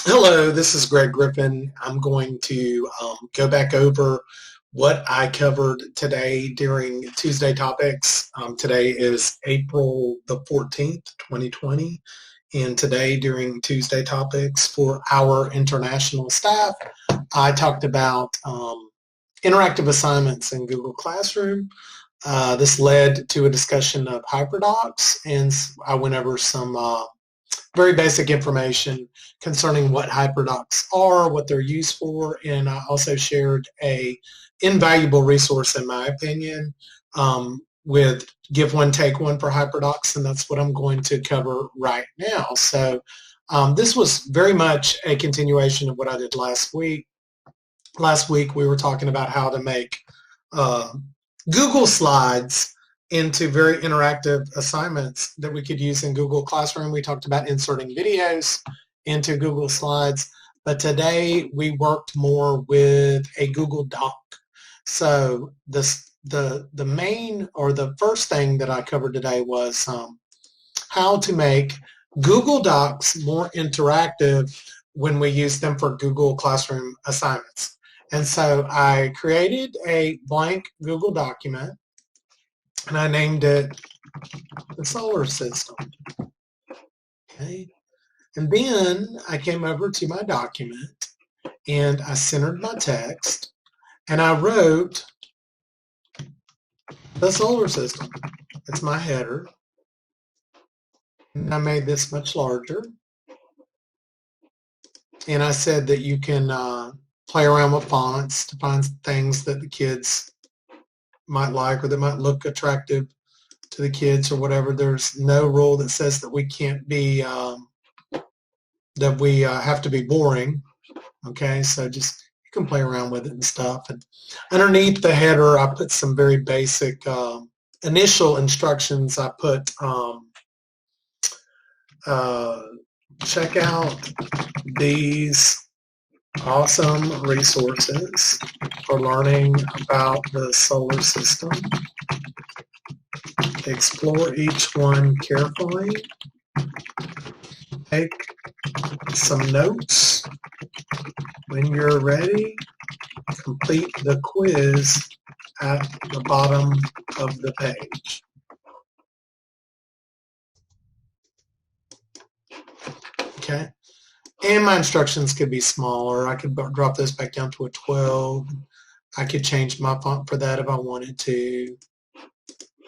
Hello, this is Greg Griffin. I'm going to go back over what I covered today during Tuesday Topics. Today is April the 14th, 2020, and today during Tuesday Topics for our international staff, I talked about interactive assignments in Google Classroom. This led to a discussion of HyperDocs, and I went over some very basic information concerning what HyperDocs are, what they're used for, and I also shared a invaluable resource, in my opinion, with Give One, Take One for HyperDocs, and that's what I'm going to cover right now. So this was very much a continuation of what I did last week. Last week we were talking about how to make uh, Google Slides into very interactive assignments that we could use in Google Classroom. We talked about inserting videos into Google Slides, but today we worked more with a Google Doc. So the main or the first thing that I covered today was how to make Google Docs more interactive when we use them for Google Classroom assignments. And so I created a blank Google document and I named it the solar system. Okay. And then I came over to my document and I centered my text and I wrote the solar system. It's my header. And I made this much larger. And I said that you can play around with fonts to find things that the kids might like or that might look attractive to the kids or whatever. There's no rule that says that we can't be, that we have to be boring. Okay, so just you can play around with it and stuff. And underneath the header, I put some very basic initial instructions. I put check out these awesome resources for learning about the solar system. Explore each one carefully. Take some notes. When you're ready, complete the quiz at the bottom of the page. Okay. And my instructions could be smaller. I could drop this back down to a 12. I could change my font for that if I wanted to,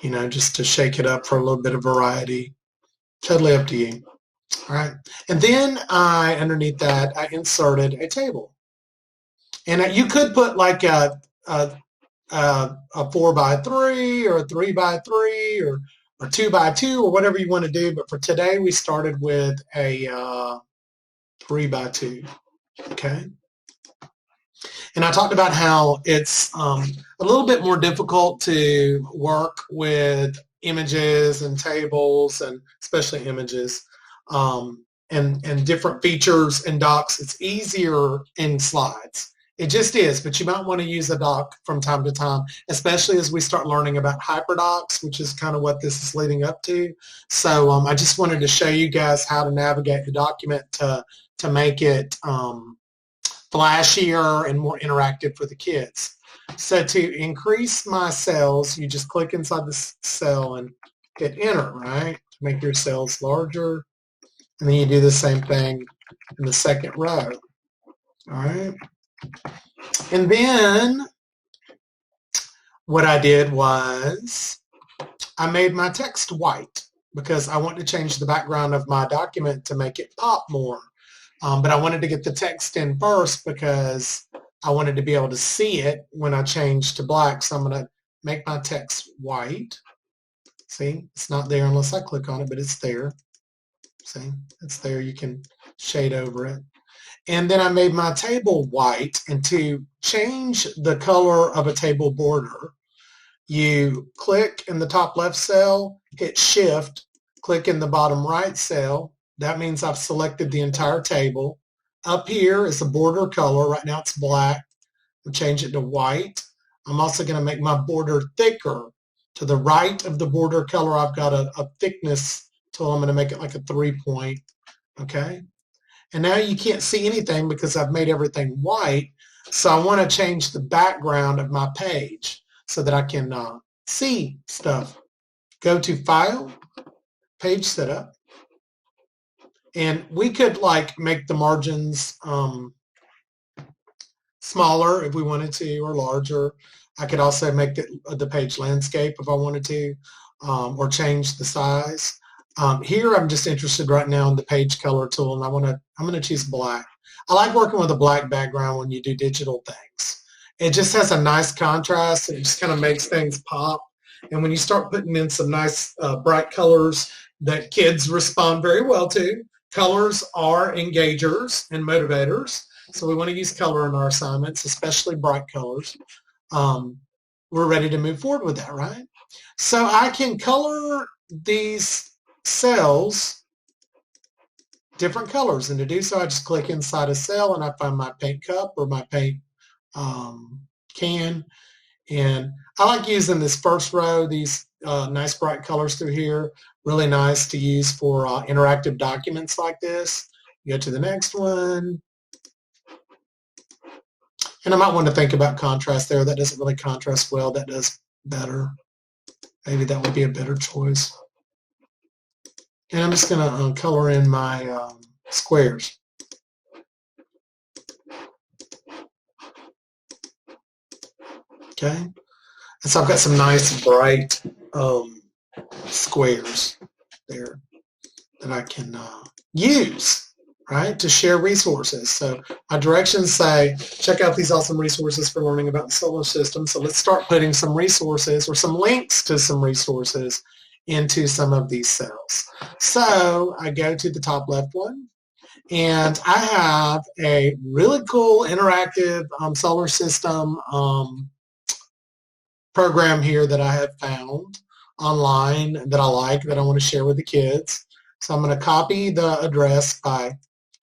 you know, just to shake it up for a little bit of variety. Totally up to you. All right. And then underneath that, I inserted a table. And you could put like a 4x3 or a 3x3 or 2x2 or whatever you want to do. But for today, we started with a 3x2. Okay. And I talked about how it's a little bit more difficult to work with images and tables, and especially images, and different features in docs. It's easier in slides. It just is, but you might want to use a doc from time to time, especially as we start learning about HyperDocs, which is kind of what this is leading up to. So I just wanted to show you guys how to navigate the document to make it flashier and more interactive for the kids. So to increase my cells, you just click inside the cell and hit enter, right? To make your cells larger. And then you do the same thing in the second row. All right. And then what I did was I made my text white because I want to change the background of my document to make it pop more. But I wanted to get the text in first because I wanted to be able to see it when I change to black. So I'm going to make my text white. See, it's not there unless I click on it, but it's there. See, it's there. You can shade over it. And then I made my table white. And to change the color of a table border, you click in the top left cell, hit shift, click in the bottom right cell. That means I've selected the entire table. Up here is the border color. Right now it's black. I'll change it to white. I'm also going to make my border thicker. To the right of the border color, I've got a thickness tool. I'm going to make it like a 3 point. Okay. And now you can't see anything because I've made everything white. So I want to change the background of my page so that I can see stuff. Go to File, Page Setup. And we could like make the margins smaller if we wanted to, or larger. I could also make the page landscape if I wanted to, or change the size. Here I'm just interested right now in the page color tool, and I'm gonna choose black. I like working with a black background when you do digital things. It just has a nice contrast. It just kind of makes things pop. And when you start putting in some nice bright colors that kids respond very well to, colors are engagers and motivators. So we want to use color in our assignments, especially bright colors. We're ready to move forward with that, right? So I can color these cells different colors, and to do so I just click inside a cell and I find my paint cup or my paint can, and I like using this first row, these nice bright colors through here, really nice to use for interactive documents like this. You go to the next one, and I might want to think about contrast there. That doesn't really contrast well. That does better. Maybe that would be a better choice. And I'm just going to color in my squares. Okay. And so I've got some nice bright squares there that I can use, right, to share resources. So my directions say, check out these awesome resources for learning about the solar system. So let's start putting some resources or some links to some resources into some of these cells. So I go to the top left one, and I have a really cool interactive solar system program here that I have found online that I like, that I want to share with the kids. So I'm going to copy the address by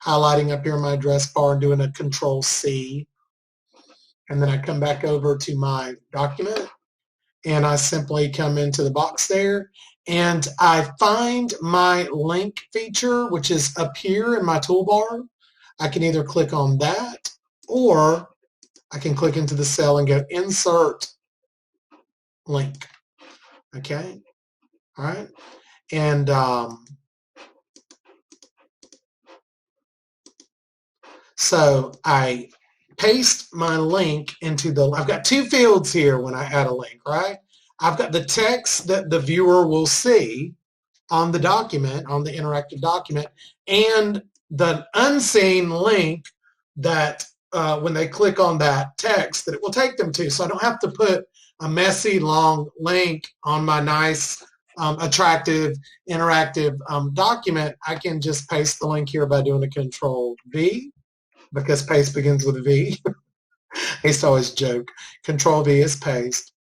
highlighting up here in my address bar and doing a Control-C. And then I come back over to my document, and I simply come into the box there, and I find my link feature, which is up here in my toolbar. I can either click on that, or I can click into the cell and go Insert Link. Okay, all right, and so I paste my link into the, I've got two fields here when I add a link, right? I've got the text that the viewer will see on the document, on the interactive document, and the unseen link that when they click on that text that it will take them to. So I don't have to put a messy long link on my nice attractive interactive document. I can just paste the link here by doing a Control-V, because paste begins with a V. I used to always joke. Control-V is paste.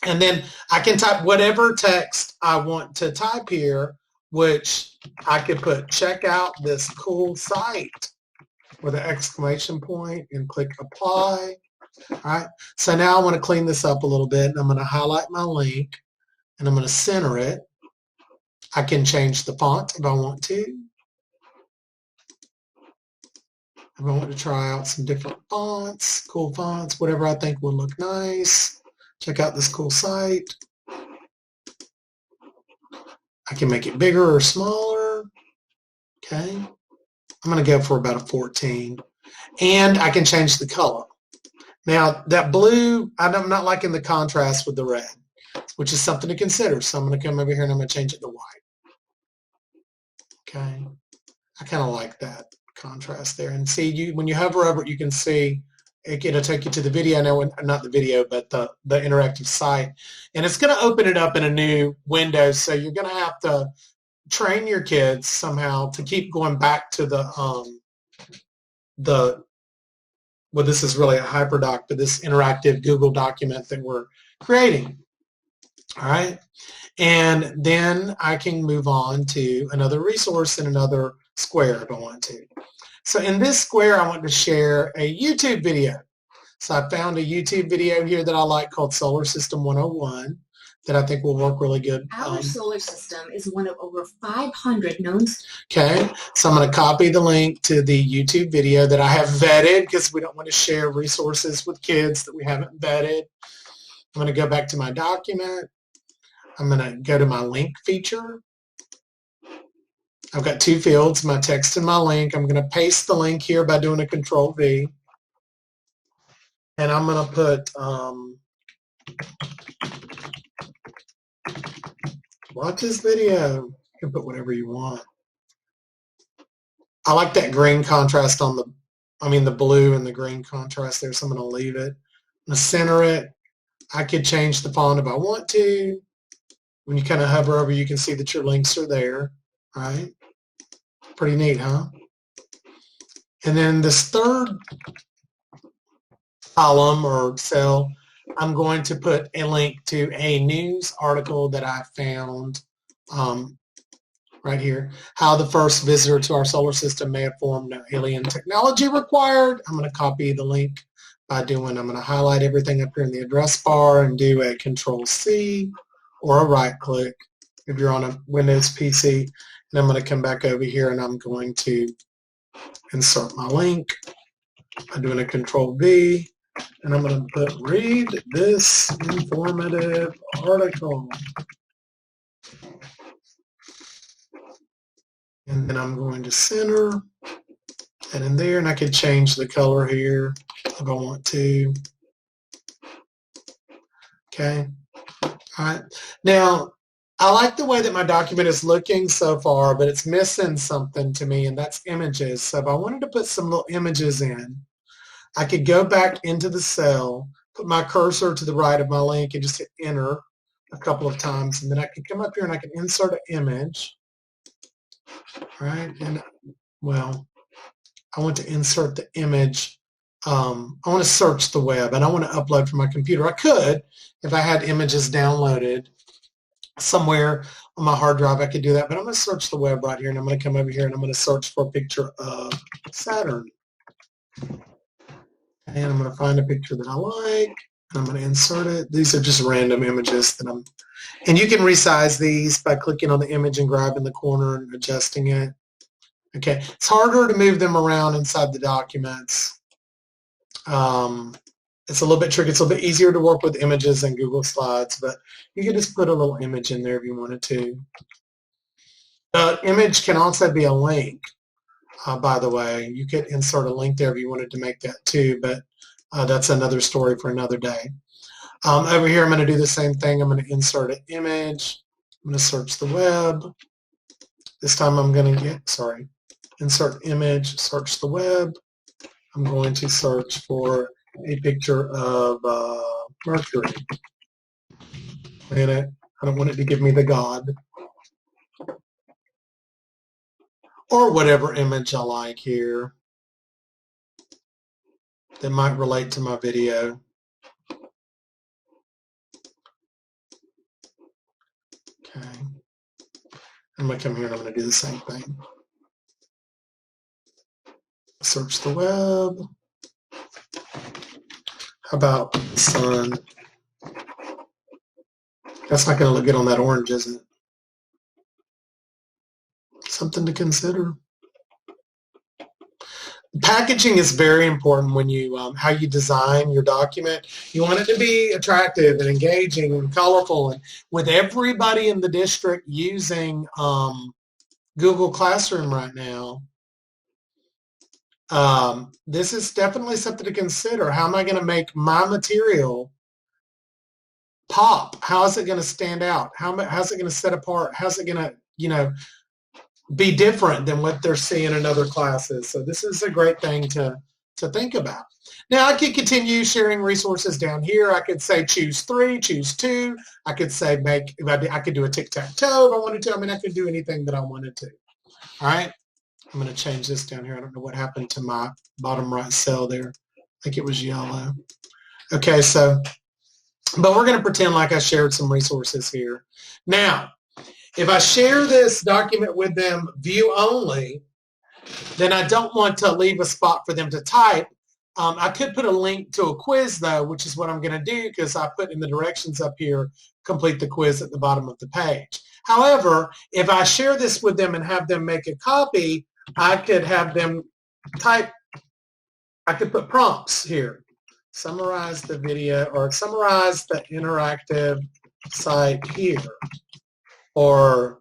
And then I can type whatever text I want to type here, which I could put check out this cool site with an exclamation point and click apply. All right. So now I want to clean this up a little bit, and I'm going to highlight my link, and I'm going to center it. I can change the font if I want to. If I want to try out some different fonts, cool fonts, whatever I think will look nice. Check out this cool site. I can make it bigger or smaller. Okay. I'm going to go for about a 14. And I can change the color. Now, that blue, I'm not liking the contrast with the red, which is something to consider. So I'm going to come over here and I'm going to change it to white. Okay. I kind of like that contrast there. And see, when you hover over it, you can see it'll take you to the video now, not the video, but the interactive site. And it's going to open it up in a new window. So you're going to have to train your kids somehow to keep going back to well, this is really a HyperDoc, but this interactive Google document that we're creating. All right. And then I can move on to another resource in another square if I want to. So in this square, I want to share a YouTube video. So I found a YouTube video here that I like called Solar System 101. that I think will work really good. Our solar system is one of over 500 known. Okay, so I'm going to copy the link to the YouTube video that I have vetted because we don't want to share resources with kids that we haven't vetted. I'm going to go back to my document. I'm going to go to my link feature. I've got two fields, my text and my link. I'm going to paste the link here by doing a Control-V. And I'm going to put watch this video. You can put whatever you want. I like that green contrast on the blue and the green contrast there, so I'm going to leave it. I'm going to center it. I could change the font if I want to. When you kind of hover over, you can see that your links are there, right? Pretty neat, huh? And then this third column or cell, I'm going to put a link to a news article that I found right here. How the first visitor to our solar system may have formed, no alien technology required. I'm going to copy the link I'm going to highlight everything up here in the address bar and do a Control-C or a right click if you're on a Windows PC. And I'm going to come back over here and I'm going to insert my link by doing a Control-V. And I'm going to put read this informative article. And then I'm going to center that in there, and I could change the color here if I want to. Okay. All right. Now, I like the way that my document is looking so far, but it's missing something to me, and that's images. So if I wanted to put some little images in, I could go back into the cell, put my cursor to the right of my link, and just hit enter a couple of times, and then I could come up here and I can insert an image. All right. And, well, I want to insert the image. I want to search the web, and I want to upload from my computer. I could, if I had images downloaded somewhere on my hard drive, I could do that, but I'm going to search the web right here, and I'm going to come over here, and I'm going to search for a picture of Saturn. And I'm going to find a picture that I like, and I'm going to insert it. These are just random images that and you can resize these by clicking on the image and grabbing the corner and adjusting it. Okay, it's harder to move them around inside the documents. It's a little bit tricky. It's a little bit easier to work with images in Google Slides, but you can just put a little image in there if you wanted to. Image can also be a link, by the way. You could insert a link there if you wanted to make that too, but that's another story for another day. Over here, I'm going to do the same thing. I'm going to insert an image. I'm going to search the web. This time I'm going to insert image, search the web. I'm going to search for a picture of Mercury planet. I don't want it to give me the god. Or whatever image I like here that might relate to my video. Okay. I'm going to come here and I'm going to do the same thing. Search the web. How about sun? That's not going to look good on that orange, is it? Something to consider. Packaging is very important when you how you design your document. You want it to be attractive and engaging and colorful. And with everybody in the district using Google Classroom right now, this is definitely something to consider. How am I going to make my material pop? How is it going to stand out? How's it going to set apart? How's it going to, be different than what they're seeing in other classes? So this is a great thing to think about. Now I could continue sharing resources down here. I could say choose 3, choose 2. I could say I could do a tic-tac-toe if I wanted to. I mean, I could do anything that I wanted to. All right. I'm going to change this down here. I don't know what happened to my bottom right cell there. I think it was yellow. Okay, but we're going to pretend like I shared some resources here. Now, if I share this document with them view only, then I don't want to leave a spot for them to type. I could put a link to a quiz though, which is what I'm going to do because I put in the directions up here, complete the quiz at the bottom of the page. However, if I share this with them and have them make a copy, I could have them type, I could put prompts here. Summarize the video or summarize the interactive site here, or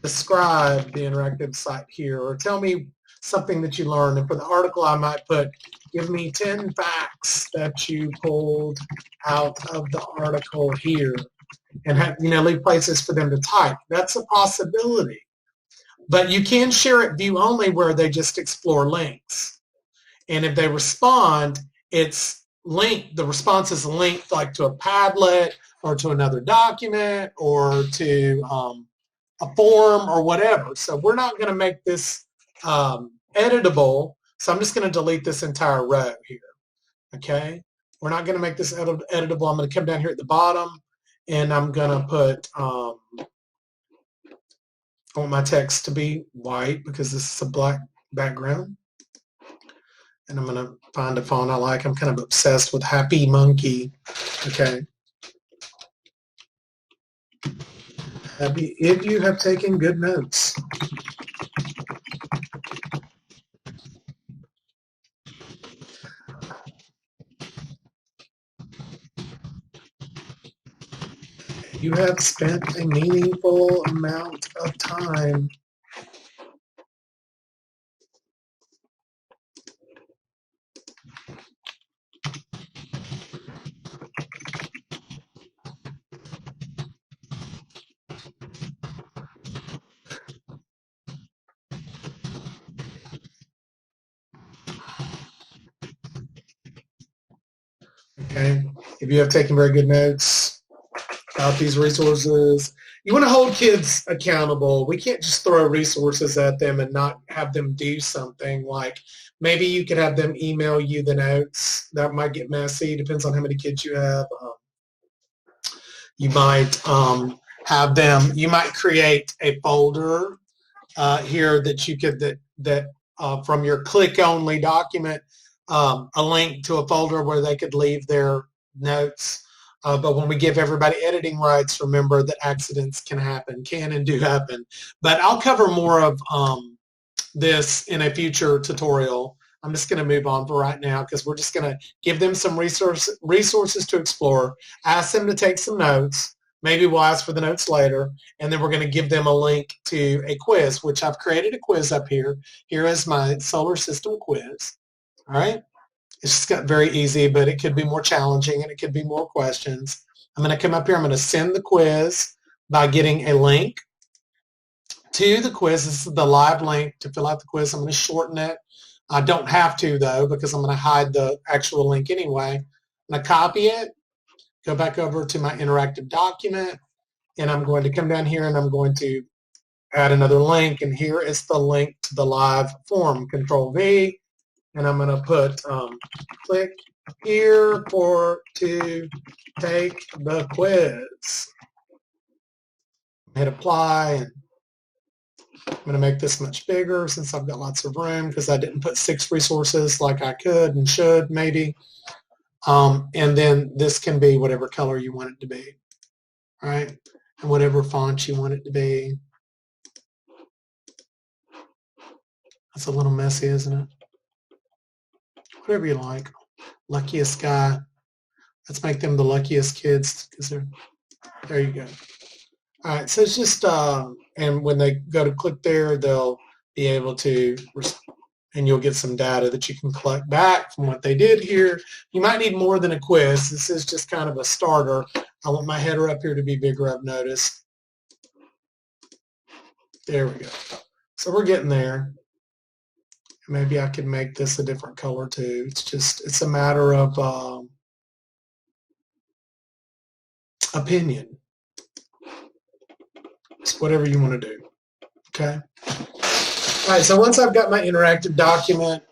describe the interactive site here, or tell me something that you learned. And for the article, I might put, give me 10 facts that you pulled out of the article here, and have, leave places for them to type. That's a possibility. But you can share it view only where they just explore links. And if they respond, it's linked, the response is linked like to a Padlet or to another document or to a form or whatever. So we're not going to make this editable. So I'm just going to delete this entire row here. Okay. We're not going to make this editable. I'm going to come down here at the bottom and I'm going to put, I want my text to be white because this is a black background. And I'm going to find a font I like. I'm kind of obsessed with Happy Monkey. Okay. If you have taken good notes. You have spent a meaningful amount of time Okay, if you have taken very good notes about these resources, you want to hold kids accountable. We can't just throw resources at them and not have them do something. Like maybe you could have them email you the notes. That might get messy. Depends on how many kids you have. You might have them. You might create a folder here that you could from your click-only document. A link to a folder where they could leave their notes. But when we give everybody editing rights, remember that accidents can and do happen. But I'll cover more of this in a future tutorial. I'm just going to move on for right now because we're just going to give them some resources to explore, ask them to take some notes. Maybe we'll ask for the notes later, and then we're going to give them a link to a quiz, which I've created a quiz up here. Here is my solar system quiz. All right, it's just got very easy, but it could be more challenging and it could be more questions. I'm going to come up here. I'm going to send the quiz by getting a link to the quiz. This is the live link to fill out the quiz. I'm going to shorten it. I don't have to though because I'm going to hide the actual link anyway. I'm going to copy it, go back over to my interactive document, and I'm going to come down here and I'm going to add another link. And here is the link to the live form. Control V. And I'm going to put click here to take the quiz. Hit apply, and I'm going to make this much bigger since I've got lots of room because I didn't put 6 resources like I could and should maybe. And then this can be whatever color you want it to be, all right? And whatever font you want it to be. That's a little messy, isn't it? Whatever you like. Luckiest guy. Let's make them the luckiest kids because they're, there you go. All right, so it's just, and when they go to click there, they'll be able to, and you'll get some data that you can collect back from what they did here. You might need more than a quiz. This is just kind of a starter. I want my header up here to be bigger, I've noticed. There we go. So we're getting there. Maybe I could make this a different color too. It's a matter of opinion. It's whatever you want to do. Okay. All right. So once I've got my interactive document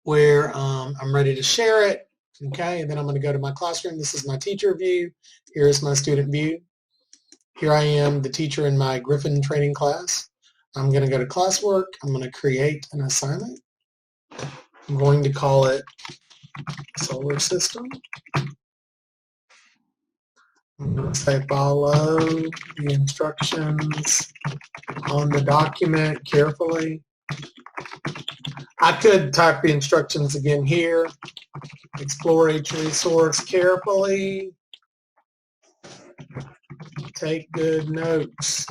where I'm ready to share it, okay, and then I'm going to go to my classroom. This is my teacher view. Here's my student view. Here I am, the teacher in my Griffin training class. I'm going to go to classwork. I'm going to create an assignment. I'm going to call it solar system. I'm going to say follow the instructions on the document carefully. I could type the instructions again here. Explore each resource carefully. Take good notes.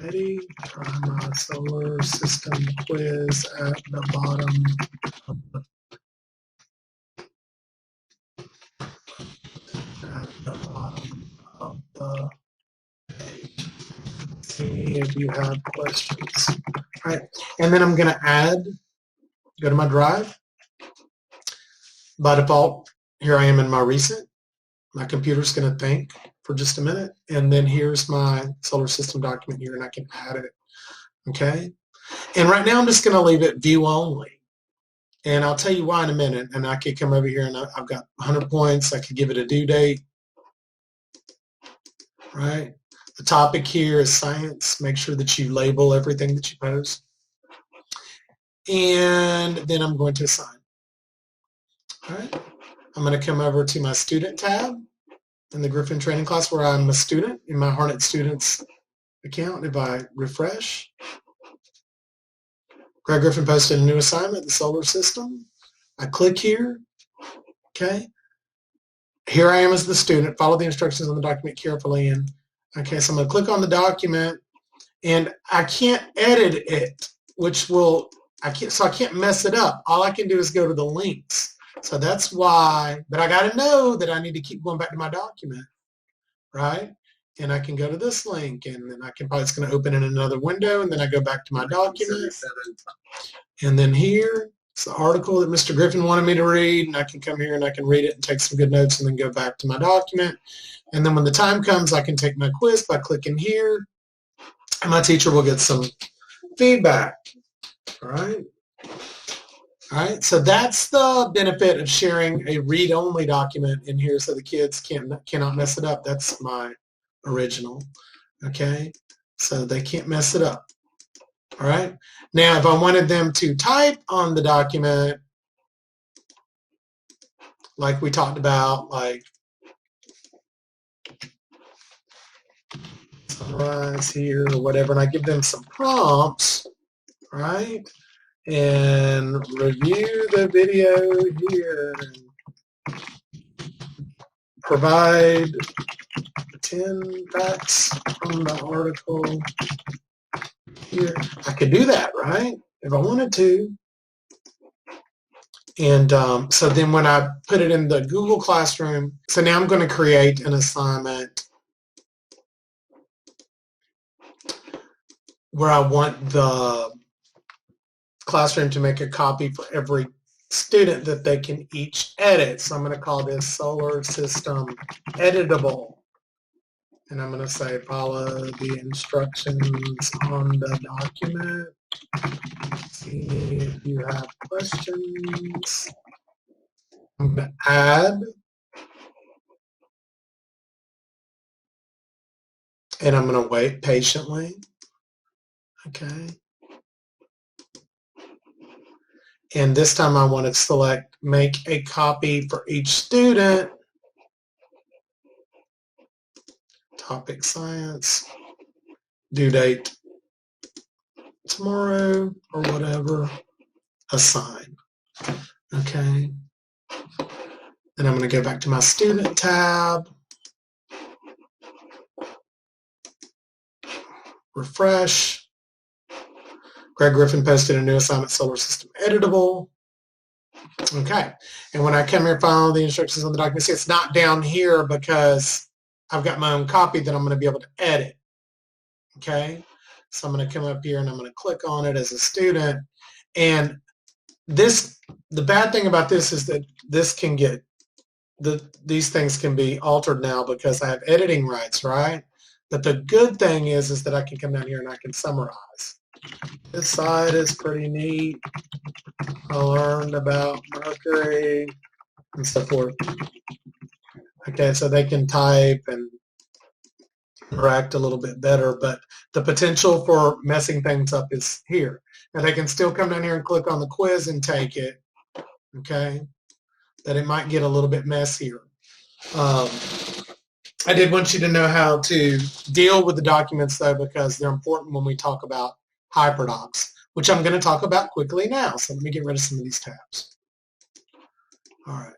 Ready? Try my solar system quiz at the bottom of the page. See if you have questions. All right, and then I'm going to go to my drive. By default, here I am in my recent. My computer's going to think for just a minute, and then here's my solar system document here, and I can add it. Okay, and right now I'm just going to leave it view only, and I'll tell you why in a minute. And I could come over here and I've got 100 points. I could give it a due date. Right, the topic here is science. Make sure that you label everything that you post, and then I'm going to assign. All right, I'm going to come over to my student tab in the Griffin training class where I'm a student in my Harnett Students account. If I refresh, Greg Griffin posted a new assignment, the solar system. I click here. Okay. Here I am as the student. Follow the instructions on the document carefully. And okay, so I'm going to click on the document, and I can't edit it, so I can't mess it up. All I can do is go to the links. So that's why, but I got to know that I need to keep going back to my document, right? And I can go to this link, and then it's going to open in another window, and then I go back to my document. And then here, it's the article that Mr. Griffin wanted me to read, and I can come here and I can read it and take some good notes and then go back to my document. And then when the time comes, I can take my quiz by clicking here, and my teacher will get some feedback, all right? All right, so that's the benefit of sharing a read-only document in here so the kids cannot mess it up. That's my original, okay? So they can't mess it up, all right? Now, if I wanted them to type on the document, like we talked about, like summarize here or whatever, and I give them some prompts, right? And review the video here and provide 10 facts from the article here. I could do that, right? If I wanted to. And so then when I put it in the Google Classroom, so now I'm going to create an assignment where I want the classroom to make a copy for every student that they can each edit. So I'm going to call this solar system editable. And I'm going to say follow the instructions on the document. See if you have questions. I'm going to add. And I'm going to wait patiently. Okay. And this time I want to select make a copy for each student. Topic science. Due date tomorrow or whatever. Assign. Okay. Then I'm going to go back to my student tab. Refresh. Greg Griffin posted a new assignment, solar system editable. Okay, and when I come here, follow the instructions on the document. See, it's not down here because I've got my own copy that I'm going to be able to edit. Okay, so I'm going to come up here and I'm going to click on it as a student. And the bad thing about this is that this can get, these things can be altered now because I have editing rights, right? But the good thing is that I can come down here and I can summarize. This side is pretty neat. I learned about Mercury and so forth. Okay, so they can type and interact a little bit better, but the potential for messing things up is here. Now they can still come down here and click on the quiz and take it, okay? But it might get a little bit messier. I did want you to know how to deal with the documents though, because they're important when we talk about HyperDocs, which I'm going to talk about quickly now. So let me get rid of some of these tabs. All right.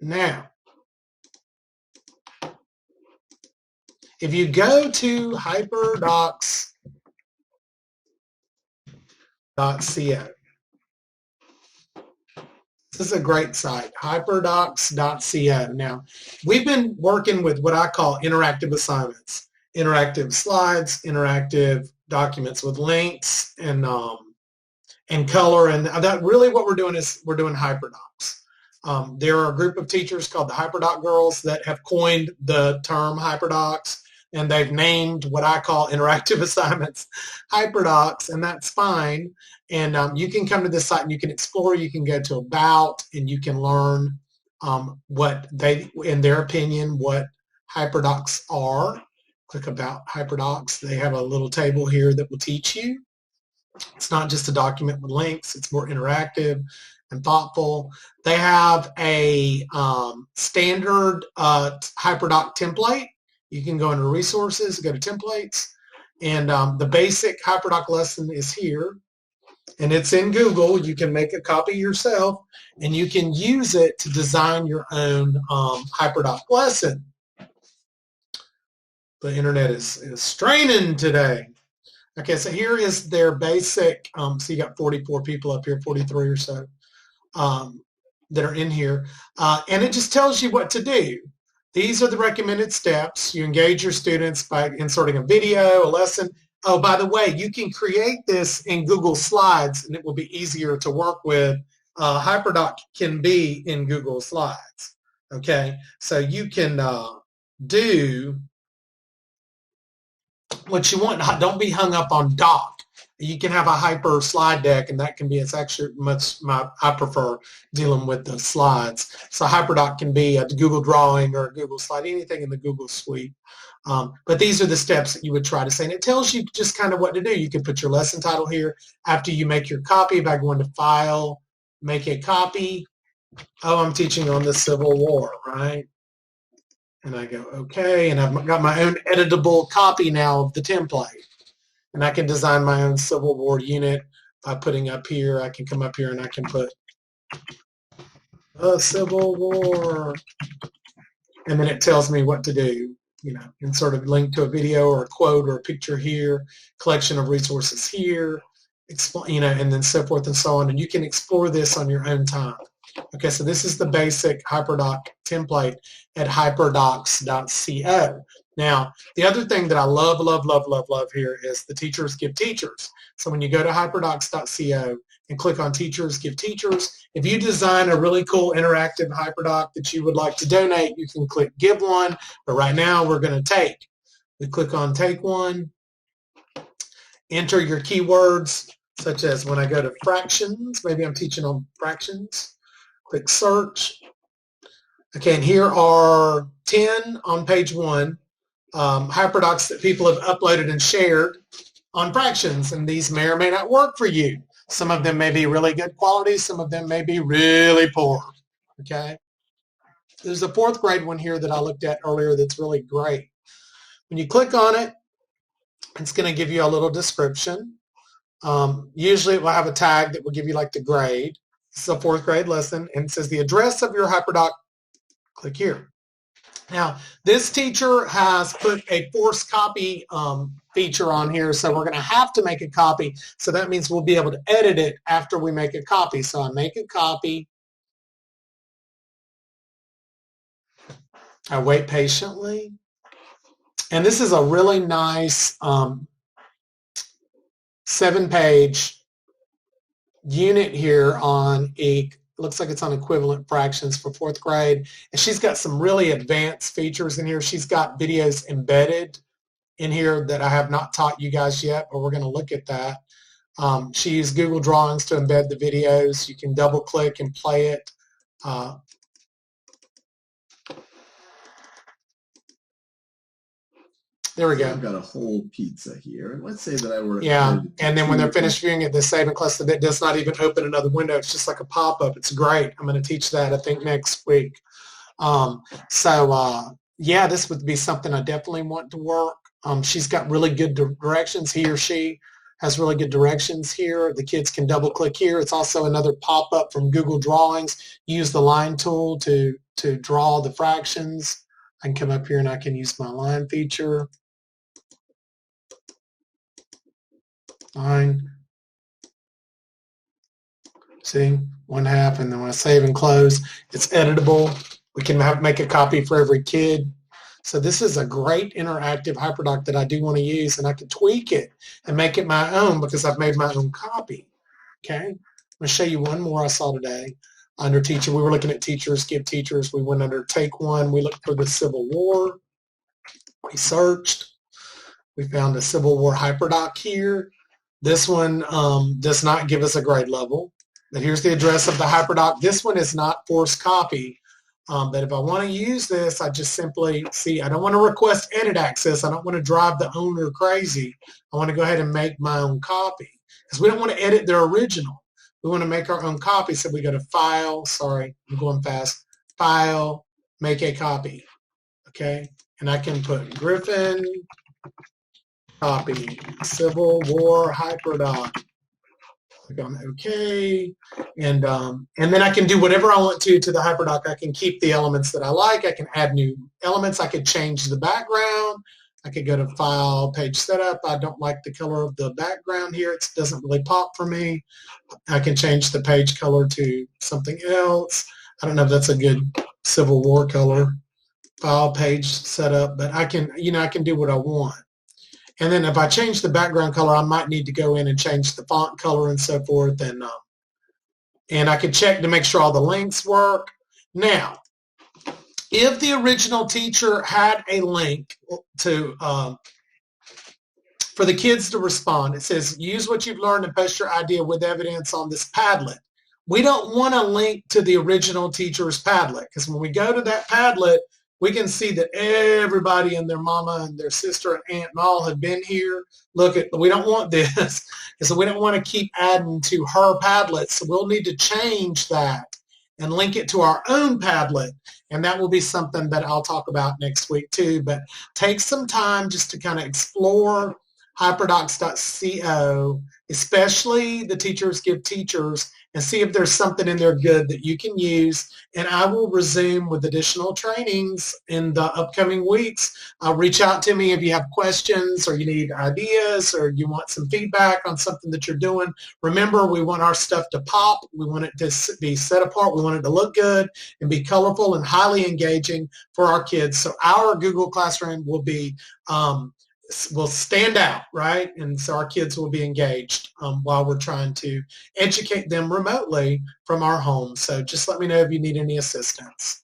Now, if you go to hyperdocs.co, this is a great site, hyperdocs.co. Now, we've been working with what I call interactive assignments, interactive slides, interactive documents with links and color. And that really what we're doing is we're doing HyperDocs. There are a group of teachers called the HyperDoc Girls that have coined the term HyperDocs, and they've named what I call interactive assignments HyperDocs, and that's fine. And you can come to this site and you can explore, you can go to About, and you can learn what they, in their opinion, what HyperDocs are. Click About HyperDocs. They have a little table here that will teach you. It's not just a document with links, it's more interactive and thoughtful. They have a standard HyperDoc template. You can go into resources, go to templates, and the basic HyperDoc lesson is here. And it's in Google. You can make a copy yourself, and you can use it to design your own HyperDoc lesson. The internet is straining today. Okay, so here is their basic, so you got 44 people up here, 43 or so, that are in here. And it just tells you what to do. These are the recommended steps. You engage your students by inserting a video, a lesson. Oh, by the way, you can create this in Google Slides, and it will be easier to work with. HyperDoc can be in Google Slides, okay? So you can do what you want. Don't be hung up on doc. You can have a hyper slide deck, and that can be, it's actually I prefer dealing with the slides. So HyperDoc can be a Google Drawing or a Google Slide, anything in the Google suite. But these are the steps that you would try to say, and it tells you just kind of what to do. You can put your lesson title here after you make your copy by going to File, Make a Copy. Oh, I'm teaching on the Civil War, right? And I go, okay, and I've got my own editable copy now of the template. And I can design my own Civil War unit by putting up here. I can come up here and I can put the Civil War. And then it tells me what to do. You know, insert a link to a video or a quote or a picture here, collection of resources here, you know, and then so forth and so on. And you can explore this on your own time. Okay, so this is the basic HyperDoc template at hyperdocs.co. Now, the other thing that I love here is the Teachers Give Teachers. So when you go to hyperdocs.co and click on Teachers Give Teachers, if you design a really cool interactive HyperDoc that you would like to donate, you can click Give One, but right now we're going to Take. We click on Take One, enter your keywords, such as when I go to fractions, maybe I'm teaching on fractions, click Search. Okay, and here are 10 on page 1. HyperDocs that people have uploaded and shared on fractions, and these may or may not work for you. Some of them may be really good quality, some of them may be really poor, okay? There's a 4th grade one here that I looked at earlier that's really great. When you click on it, it's going to give you a little description. Usually it will have a tag that will give you like the grade. This is a 4th grade lesson, and it says the address of your HyperDoc. Click here. Now, this teacher has put a forced copy feature on here, so we're going to have to make a copy. So that means we'll be able to edit it after we make a copy. So I make a copy. I wait patiently. And this is a really nice 7-page unit here on looks like it's on equivalent fractions for 4th grade. And she's got some really advanced features in here. She's got videos embedded in here that I have not taught you guys yet, but we're going to look at that. She used Google Drawings to embed the videos. You can double click and play it. There we So go. I've got a whole pizza here. And let's say that I were to Yeah, cut it into and then when they're two. finished viewing it, the save and cluster that does not even open another window. It's just like a pop-up. It's great. I'm going to teach that, I think, next week. Yeah, this would be something I definitely want to work. She's got really good directions. He or she has really good directions here. The kids can double click here. It's also another pop-up from Google Drawings. Use the line tool to draw the fractions. I can come up here and I can use my line feature. Line. See, 1/2, and then when I save and close, it's editable. We can make a copy for every kid. So this is a great interactive HyperDoc that I do want to use, and I can tweak it and make it my own because I've made my own copy. Okay, I'm going to show you one more I saw today. Under teacher, we were looking at teachers, give teachers. We went under take one. We looked for the Civil War. We searched. We found a Civil War HyperDoc here. This one does not give us a grade level. But here's the address of the HyperDoc. This one is not forced copy. But if I want to use this, I just simply see, I don't want to request edit access. I don't want to drive the owner crazy. I want to go ahead and make my own copy because we don't want to edit their original. We want to make our own copy. So we go to File, sorry, I'm going fast, File, Make a Copy. Okay, and I can put Griffin, copy, Civil War HyperDoc. Click on OK, and then I can do whatever I want to the HyperDoc. I can keep the elements that I like. I can add new elements. I could change the background. I could go to File, Page Setup. I don't like the color of the background here. It doesn't really pop for me. I can change the page color to something else. I don't know if that's a good Civil War color. File, Page Setup, but I can, I can do what I want. And then if I change the background color, I might need to go in and change the font color and so forth. And I can check to make sure all the links work. Now, if the original teacher had a link to for the kids to respond, it says, use what you've learned and post your idea with evidence on this Padlet. We don't want to link to the original teacher's Padlet because when we go to that Padlet, we can see that everybody and their mama and their sister and aunt and all have been here. Look at, we don't want this. So we don't want to keep adding to her Padlet. So we'll need to change that and link it to our own Padlet. And that will be something that I'll talk about next week too. But take some time just to kind of explore hyperdocs.co, especially the Teachers Give Teachers, and see if there's something in there good that you can use. And I will resume with additional trainings in the upcoming weeks. Reach out to me if you have questions or you need ideas or you want some feedback on something that you're doing. Remember, we want our stuff to pop. We want it to be set apart. We want it to look good and be colorful and highly engaging for our kids. So our Google Classroom will be will stand out, right? And so our kids will be engaged while we're trying to educate them remotely from our home. So just let me know if you need any assistance.